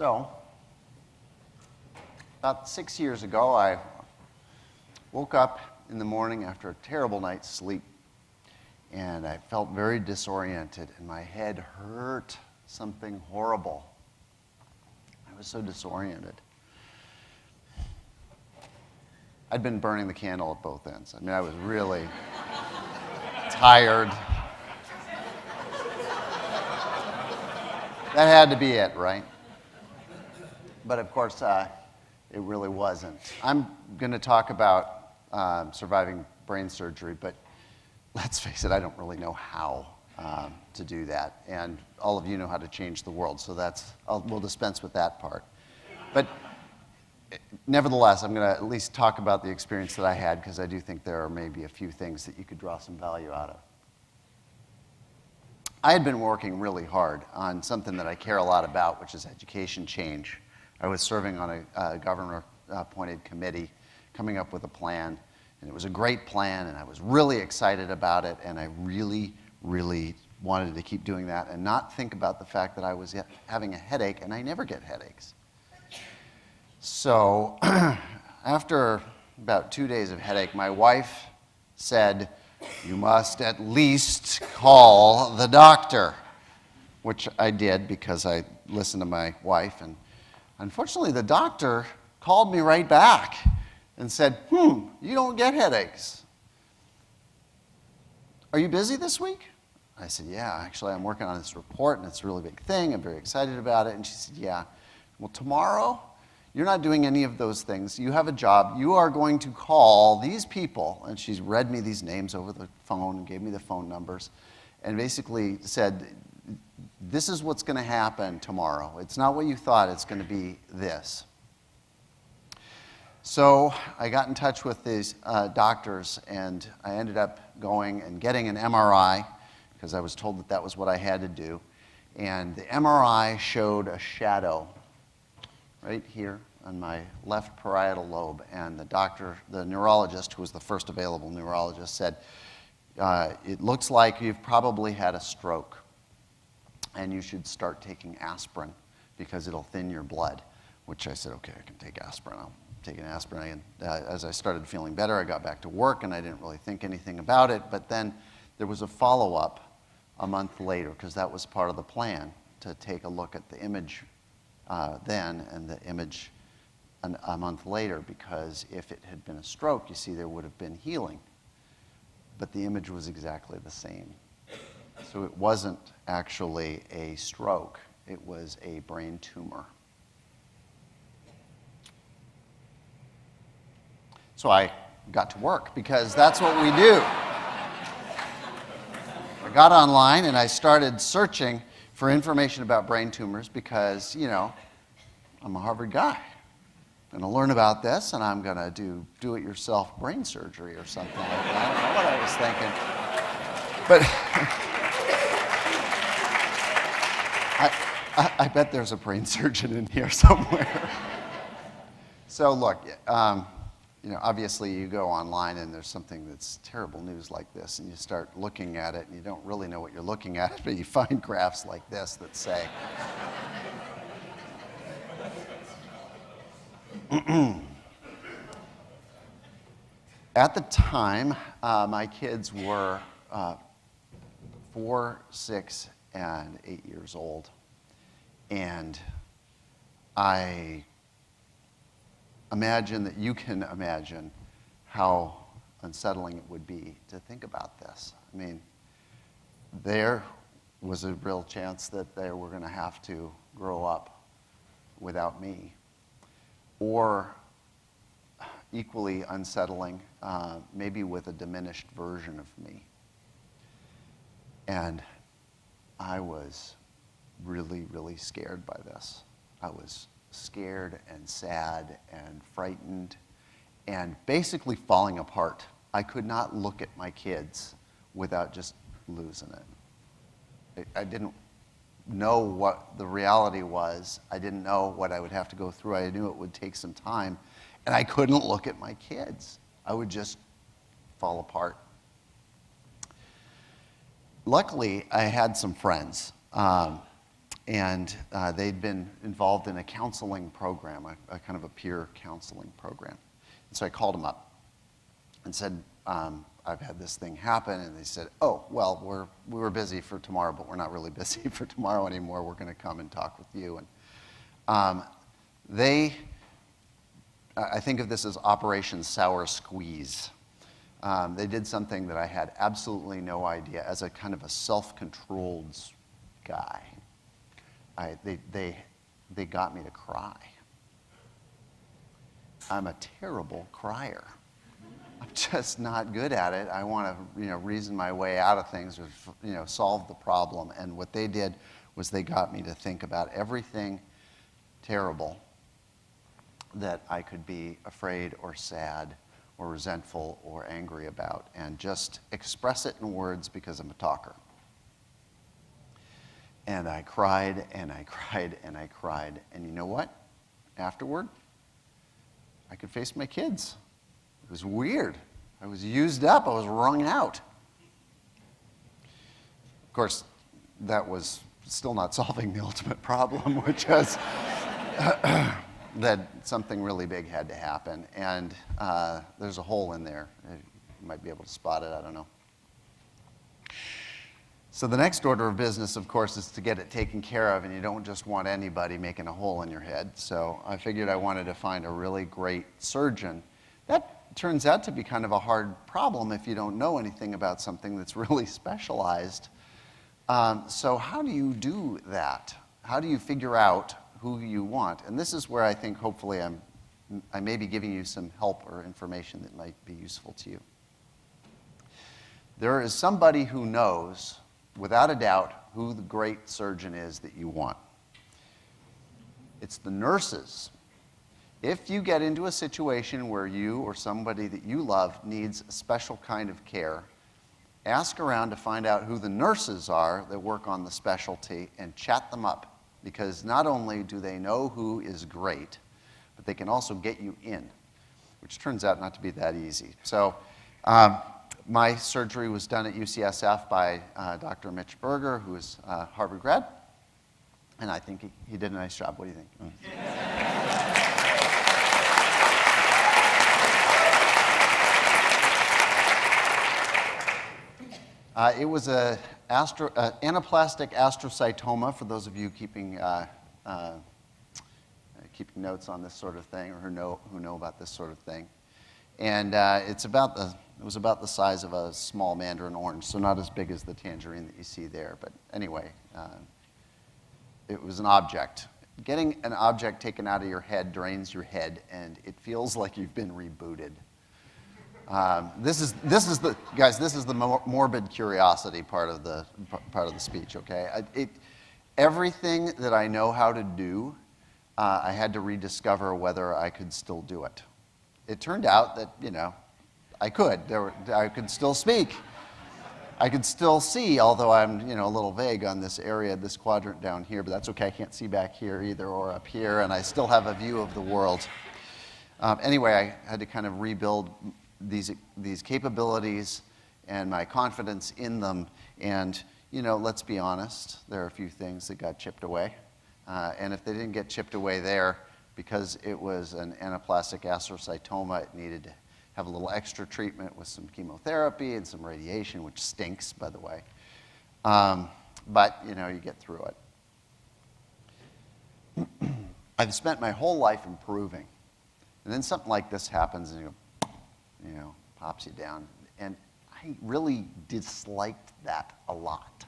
So, about 6 years ago, I woke up in the morning after a terrible night's sleep, and I felt very disoriented, and my head hurt something horrible. I was so disoriented. I'd been burning the candle at both ends. I mean, I was really tired. That had to be it, right? But of course, it really wasn't. I'm going to talk about surviving brain surgery, but let's face it, I don't really know how to do that. And all of you know how to change the world, so we'll dispense with that part. But nevertheless, I'm going to at least talk about the experience that I had, because I do think there are maybe a few things that you could draw some value out of. I had been working really hard on something that I care a lot about, which is education change. I was serving on a governor-appointed committee, coming up with a plan, and it was a great plan, and I was really excited about it, and I really, really wanted to keep doing that and not think about the fact that I was having a headache, and I never get headaches. So after about 2 days of headache, my wife said, "You must at least call the doctor," which I did because I listened to my wife. And unfortunately, the doctor called me right back and said, "You don't get headaches. Are you busy this week?" I said, "Yeah, actually, I'm working on this report, and it's a really big thing. I'm very excited about it." And she said, "Yeah, well, tomorrow, you're not doing any of those things. You have a job. You are going to call these people." And she's read me these names over the phone and gave me the phone numbers and basically said, "This is what's going to happen tomorrow. It's not what you thought. It's going to be this." So I got in touch with these doctors, and I ended up going and getting an MRI because I was told that that was what I had to do. And the MRI showed a shadow right here on my left parietal lobe. And the neurologist, who was the first available neurologist, said, "It looks like you've probably had a stroke, and you should start taking aspirin because it'll thin your blood," which I said, "Okay, I can take aspirin. I'll take an aspirin." And as I started feeling better, I got back to work, and I didn't really think anything about it. But then there was a follow-up a month later, because that was part of the plan, to take a look at the image then and the image a month later, because if it had been a stroke, you see, there would have been healing. But the image was exactly the same. So it wasn't actually a stroke. It was a brain tumor. So I got to work, because that's what we do. I got online and I started searching for information about brain tumors because, I'm a Harvard guy. I'm going to learn about this, and I'm going to do-it-yourself brain surgery or something like that. I don't know what I was thinking. But I bet there's a brain surgeon in here somewhere. So look, obviously you go online and there's something that's terrible news like this, and you start looking at it, and you don't really know what you're looking at, but you find graphs like this that say, at the time, my kids were 4, 6, and 8 years old. And I imagine that you can imagine how unsettling it would be to think about this. I mean, there was a real chance that they were going to have to grow up without me. Or equally unsettling, maybe with a diminished version of me. And I was really, really scared by this. I was scared and sad and frightened and basically falling apart. I could not look at my kids without just losing it. I didn't know what the reality was. I didn't know what I would have to go through. I knew it would take some time. And I couldn't look at my kids. I would just fall apart. Luckily, I had some friends. And they'd been involved in a counseling program, a kind of a peer counseling program. And so I called them up and said, I've had this thing happen. And they said, oh, well, we were busy for tomorrow, but we're not really busy for tomorrow anymore. We're going to come and talk with you. And I think of this as Operation Sour Squeeze. They did something that I had absolutely no idea as a kind of a self-controlled guy. They got me to cry. I'm a terrible crier. I'm just not good at it. I want to, reason my way out of things or, solve the problem. And what they did was they got me to think about everything terrible that I could be afraid or sad or resentful or angry about, and just express it in words because I'm a talker. And I cried and I cried and I cried. And you know what? Afterward, I could face my kids. It was weird. I was used up. I was wrung out. Of course, that was still not solving the ultimate problem, which was that something really big had to happen. And there's a hole in there. You might be able to spot it. I don't know. So the next order of business, of course, is to get it taken care of, and you don't just want anybody making a hole in your head. So I figured I wanted to find a really great surgeon. That turns out to be kind of a hard problem if you don't know anything about something that's really specialized. So how do you do that? How do you figure out who you want? And this is where I think hopefully I may be giving you some help or information that might be useful to you. There is somebody who knows, without a doubt, who the great surgeon is that you want. It's the nurses. If you get into a situation where you or somebody that you love needs a special kind of care, ask around to find out who the nurses are that work on the specialty and chat them up, because not only do they know who is great, but they can also get you in, which turns out not to be that easy. So my surgery was done at UCSF by Dr. Mitch Berger, who is a Harvard grad, and I think he did a nice job. What do you think? It was an anaplastic astrocytoma, for those of you keeping notes on this sort of thing, or who know about this sort of thing. And it was about the size of a small mandarin orange, so not as big as the tangerine that you see there. But anyway, it was an object. Getting an object taken out of your head drains your head, and it feels like you've been rebooted. This is the morbid curiosity part of the speech. Okay, everything that I know how to do, I had to rediscover whether I could still do it. It turned out that I could. I could still speak. I could still see, although I'm a little vague on this area, this quadrant down here. But that's okay. I can't see back here either, or up here, and I still have a view of the world. Anyway, I had to kind of rebuild these capabilities and my confidence in them. And let's be honest, there are a few things that got chipped away. And if they didn't get chipped away there, because it was an anaplastic astrocytoma, it needed to have a little extra treatment with some chemotherapy and some radiation, which stinks, by the way. But you get through it. I've spent my whole life improving. And then something like this happens, and pops you down. And I really disliked that a lot.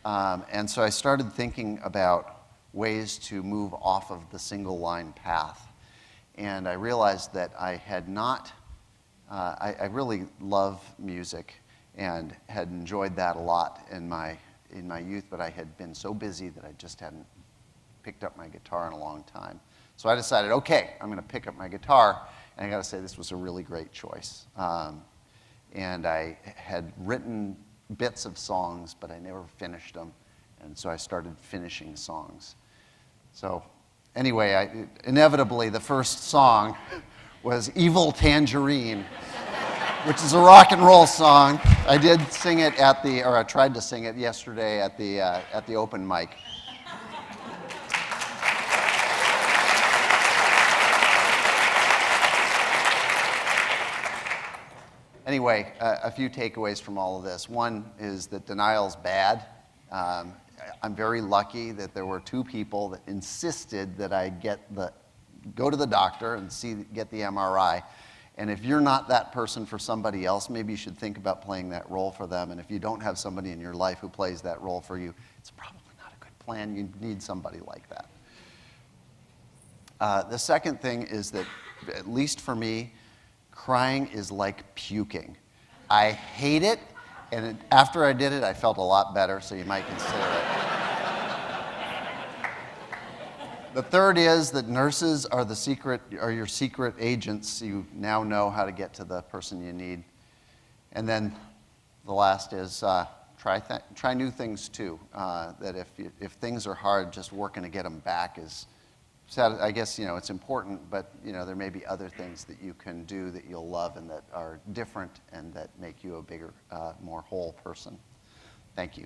And so I started thinking about ways to move off of the single line path. And I realized that I had not, I really love music and had enjoyed that a lot in my youth, but I had been so busy that I just hadn't picked up my guitar in a long time. So I decided, okay, I'm going to pick up my guitar. And I got to say, this was a really great choice. And I had written bits of songs, but I never finished them. And so I started finishing songs. So anyway, inevitably, the first song was Evil Tangerine, which is a rock and roll song. I did sing it I tried to sing it yesterday at the open mic. Anyway, a few takeaways from all of this. One is that denial's bad. I'm very lucky that there were 2 people that insisted that I go to the doctor and get the MRI. And if you're not that person for somebody else, maybe you should think about playing that role for them. And if you don't have somebody in your life who plays that role for you, it's probably not a good plan. You need somebody like that. The second thing is that, at least for me, crying is like puking. I hate it, and after I did it, I felt a lot better, so you might consider it. The third is that nurses are your secret agents. You now know how to get to the person you need. And then the last is try new things too. That if things are hard, just working to get them back is sad. I guess it's important, but there may be other things that you can do that you'll love and that are different and that make you a bigger, more whole person. Thank you.